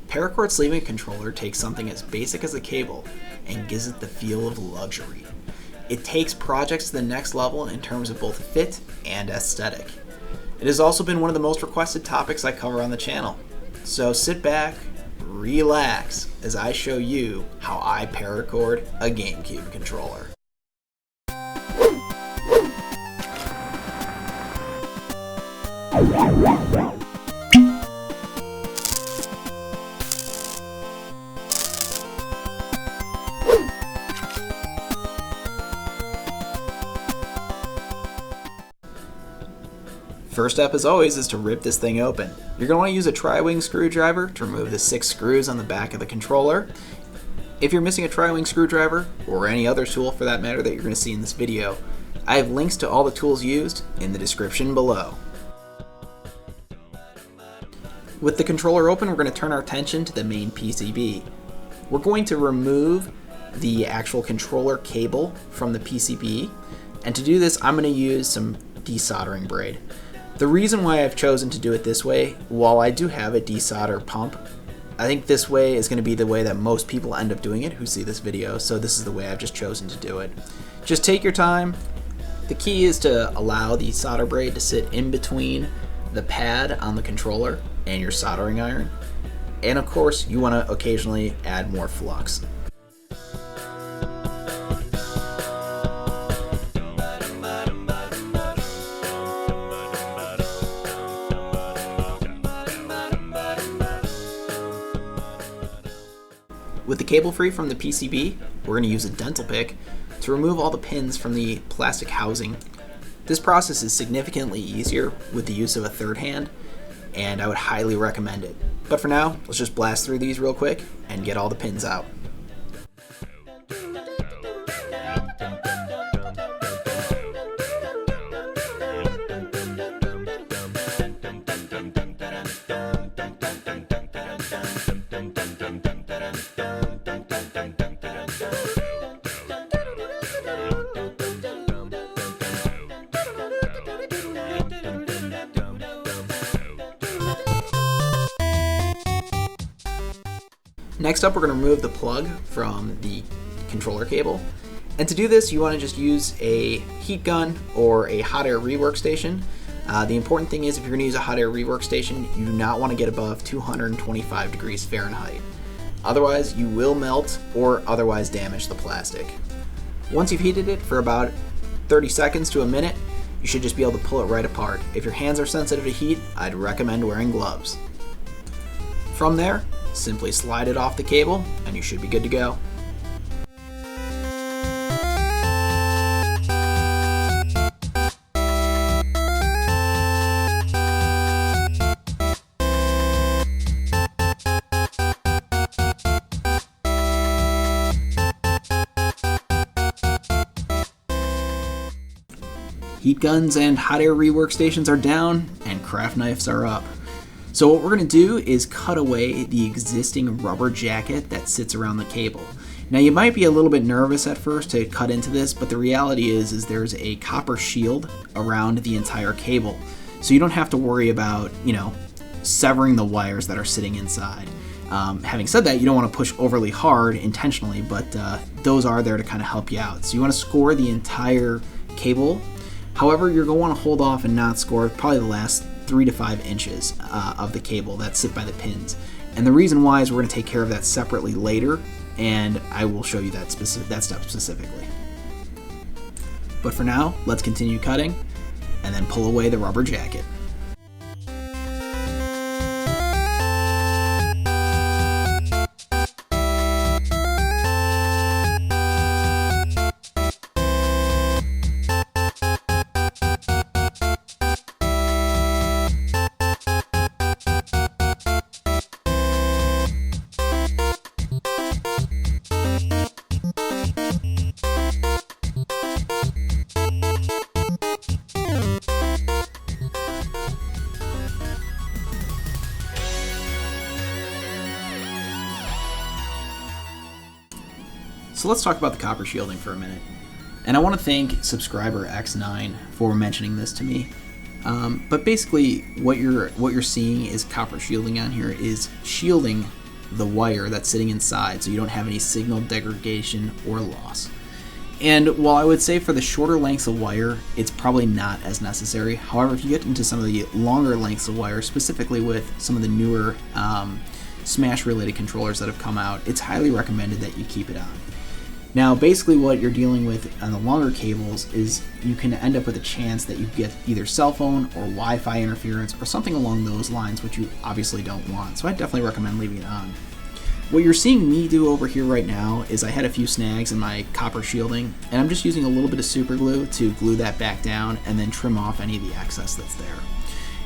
Paracord sleeving controller takes something as basic as a cable and gives it the feel of luxury. It takes projects to the next level in terms of both fit and aesthetic. It has also been one of the most requested topics I cover on the channel. So sit back, relax, as I show you how I paracord a Gamecube controller. First step, as always, is to rip this thing open. You're going to want to use a tri-wing screwdriver to remove the 6 screws on the back of the controller. If you're missing a tri-wing screwdriver, or any other tool for that matter that you're going to see in this video, I have links to all the tools used in the description below. With the controller open, we're going to turn our attention to the main PCB. We're going to remove the actual controller cable from the PCB, and to do this, I'm going to use some desoldering braid. The reason why I've chosen to do it this way, while I do have a desolder pump, I think this way is going to be the way that most people end up doing it who see this video, so this is the way I've just chosen to do it. Just take your time. The key is to allow the solder braid to sit in between the pad on the controller and your soldering iron. And of course, you want to occasionally add more flux. With the cable free from the PCB, we're going to use a dental pick to remove all the pins from the plastic housing. This process is significantly easier with the use of a third hand, and I would highly recommend it. But for now, let's just blast through these real quick and get all the pins out. Next up, we're going to remove the plug from the controller cable. And to do this, you want to just use a heat gun or a hot air rework station. The important thing is, if you're going to use a hot air rework station, you do not want to get above 225 degrees Fahrenheit. Otherwise, you will melt or otherwise damage the plastic. Once you've heated it for about 30 seconds to a minute, you should just be able to pull it right apart. If your hands are sensitive to heat, I'd recommend wearing gloves. From there, simply slide it off the cable and you should be good to go. Heat guns and hot air rework stations are down and craft knives are up. So what we're going to do is cut away the existing rubber jacket that sits around the cable. Now you might be a little bit nervous at first to cut into this, but the reality is there's a copper shield around the entire cable. So you don't have to worry about, severing the wires that are sitting inside. Having said that, you don't want to push overly hard intentionally, but those are there to kind of help you out. So you want to score the entire cable. However, you're going to want to hold off and not score probably the last 3 to 5 inches of the cable that sit by the pins. And the reason why is we're going to take care of that separately later, and I will show you that step specifically. But for now, let's continue cutting and then pull away the rubber jacket. So let's talk about the copper shielding for a minute. And I want to thank subscriber X9 for mentioning this to me. But basically what you're seeing is copper shielding on here is shielding the wire that's sitting inside so you don't have any signal degradation or loss. And while I would say for the shorter lengths of wire, it's probably not as necessary. However, if you get into some of the longer lengths of wire, specifically with some of the newer Smash-related controllers that have come out, it's highly recommended that you keep it on. Now, basically what you're dealing with on the longer cables is you can end up with a chance that you get either cell phone or Wi-Fi interference or something along those lines, which you obviously don't want. So I definitely recommend leaving it on. What you're seeing me do over here right now is I had a few snags in my copper shielding, and I'm just using a little bit of super glue to glue that back down and then trim off any of the excess that's there.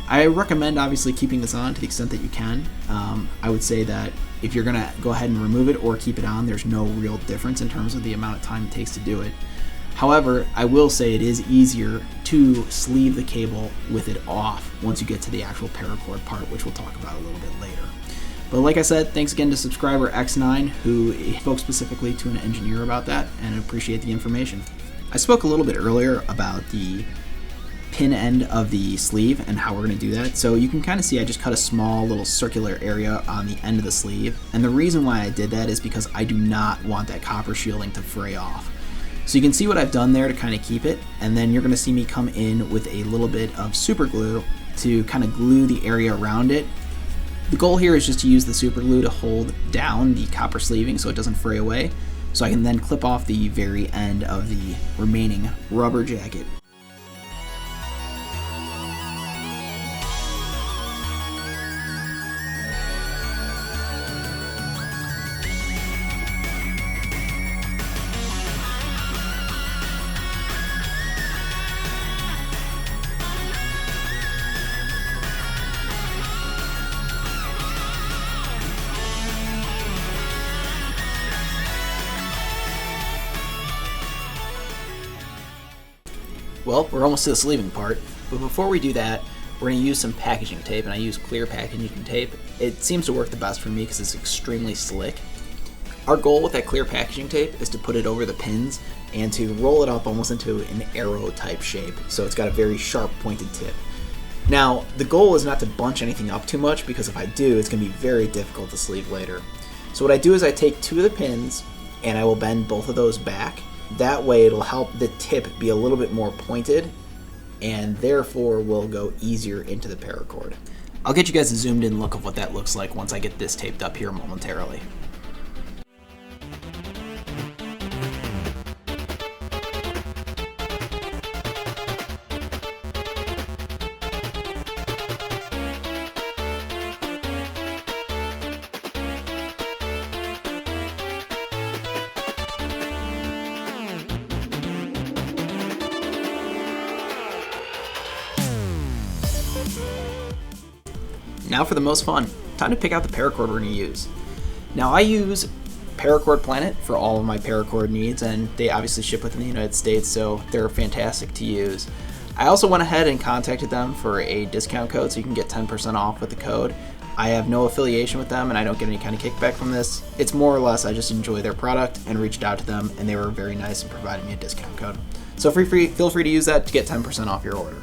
I recommend obviously keeping this on to the extent that you can. I would say that if you're gonna go ahead and remove it or keep it on, there's no real difference in terms of the amount of time it takes to do it. However, I will say it is easier to sleeve the cable with it off once you get to the actual paracord part, which we'll talk about a little bit later. But like I said, thanks again to subscriber X9, who spoke specifically to an engineer about that, and I appreciate the information. I spoke a little bit earlier about the pin end of the sleeve and how we're going to do that. So you can kind of see I just cut a small little circular area on the end of the sleeve. And the reason why I did that is because I do not want that copper shielding to fray off. So you can see what I've done there to kind of keep it. And then you're going to see me come in with a little bit of super glue to kind of glue the area around it. The goal here is just to use the super glue to hold down the copper sleeving so it doesn't fray away. So I can then clip off the very end of the remaining rubber jacket. Well, we're almost to the sleeving part, but before we do that, we're going to use some packaging tape, and I use clear packaging tape. It seems to work the best for me because it's extremely slick. Our goal with that clear packaging tape is to put it over the pins and to roll it up almost into an arrow type shape, so it's got a very sharp pointed tip. Now, the goal is not to bunch anything up too much, because if I do, it's going to be very difficult to sleeve later. So what I do is I take two of the pins and I will bend both of those back. That way it'll help the tip be a little bit more pointed, and therefore will go easier into the paracord. I'll get you guys a zoomed in look of what that looks like once I get this taped up here momentarily. Now for the most fun, time to pick out the paracord we're going to use. Now I use Paracord Planet for all of my paracord needs, and they obviously ship within the United States, so they're fantastic to use. I also went ahead and contacted them for a discount code so you can get 10% off with the code. I have no affiliation with them and I don't get any kind of kickback from this. It's more or less I just enjoy their product and reached out to them, and they were very nice in providing me a discount code. So feel free to use that to get 10% off your order.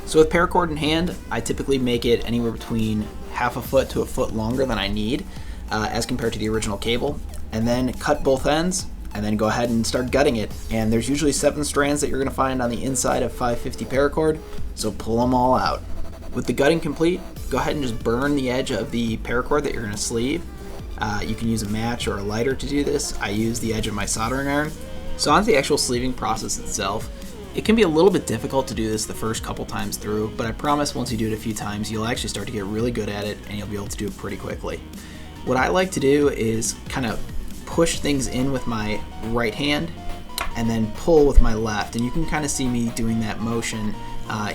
So with paracord in hand, I typically make it anywhere between half a foot to a foot longer than I need as compared to the original cable, and then cut both ends and then go ahead and start gutting it. And there's usually 7 strands that you're going to find on the inside of 550 paracord, so pull them all out. With the gutting complete, go ahead and just burn the edge of the paracord that you're going to sleeve. You can use a match or a lighter to do this. I use the edge of my soldering iron. So on to the actual sleeving process itself. It can be a little bit difficult to do this the first couple times through, but I promise once you do it a few times, you'll actually start to get really good at it and you'll be able to do it pretty quickly. What I like to do is kind of push things in with my right hand and then pull with my left, and you can kind of see me doing that motion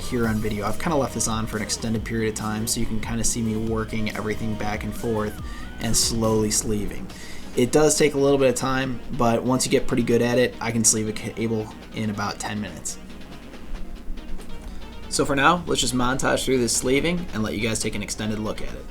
here on video. I've kind of left this on for an extended period of time so you can kind of see me working everything back and forth and slowly sleeving. It does take a little bit of time, but once you get pretty good at it, I can sleeve a cable in about 10 minutes. So for now, let's just montage through this sleeving and let you guys take an extended look at it.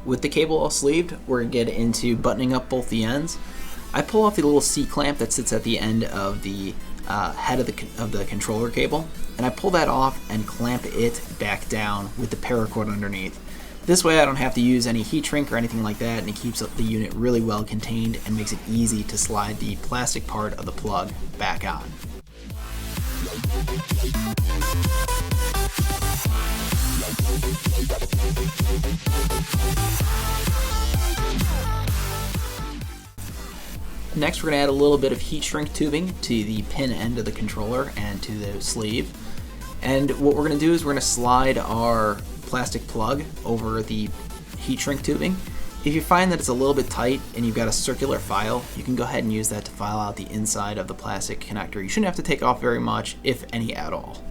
With the cable all sleeved, we're going to get into buttoning up both the ends. I pull off the little C-clamp that sits at the end of the head of the controller cable, and I pull that off and clamp it back down with the paracord underneath. This way I don't have to use any heat shrink or anything like that, and it keeps the unit really well contained and makes it easy to slide the plastic part of the plug back on. Next, we're going to add a little bit of heat shrink tubing to the pin end of the controller and to the sleeve. And what we're going to do is we're going to slide our plastic plug over the heat shrink tubing. If you find that it's a little bit tight and you've got a circular file, you can go ahead and use that to file out the inside of the plastic connector. You shouldn't have to take off very much, if any at all.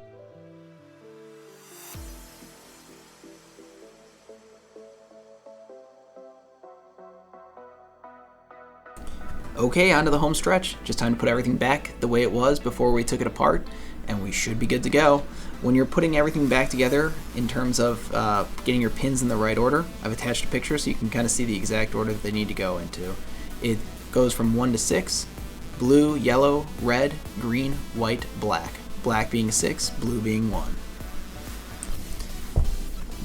Okay, on to the home stretch. Just time to put everything back the way it was before we took it apart, and we should be good to go. When you're putting everything back together in terms of getting your pins in the right order, I've attached a picture so you can kind of see the exact order that they need to go into. It goes from 1 to 6, blue, yellow, red, green, white, black. Black being 6, blue being 1.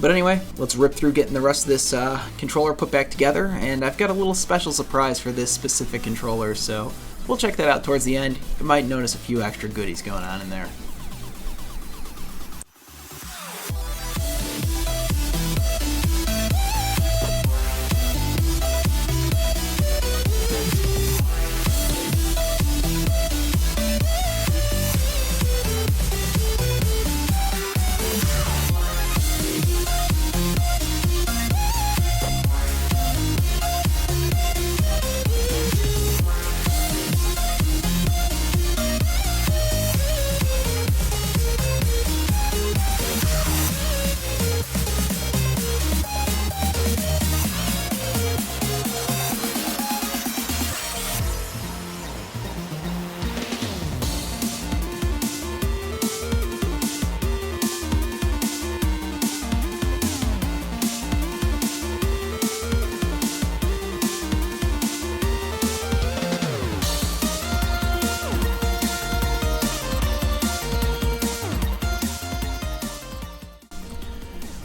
But anyway, let's rip through getting the rest of this controller put back together, and I've got a little special surprise for this specific controller, so we'll check that out towards the end. You might notice a few extra goodies going on in there.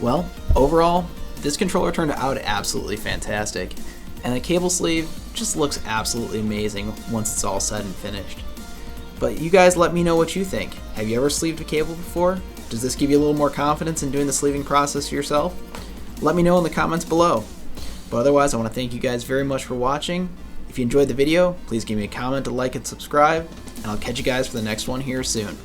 Well, overall, this controller turned out absolutely fantastic, and the cable sleeve just looks absolutely amazing once it's all said and finished. But you guys let me know what you think. Have you ever sleeved a cable before? Does this give you a little more confidence in doing the sleeving process yourself? Let me know in the comments below. But otherwise, I want to thank you guys very much for watching. If you enjoyed the video, please give me a comment, a like, and subscribe, and I'll catch you guys for the next one here soon.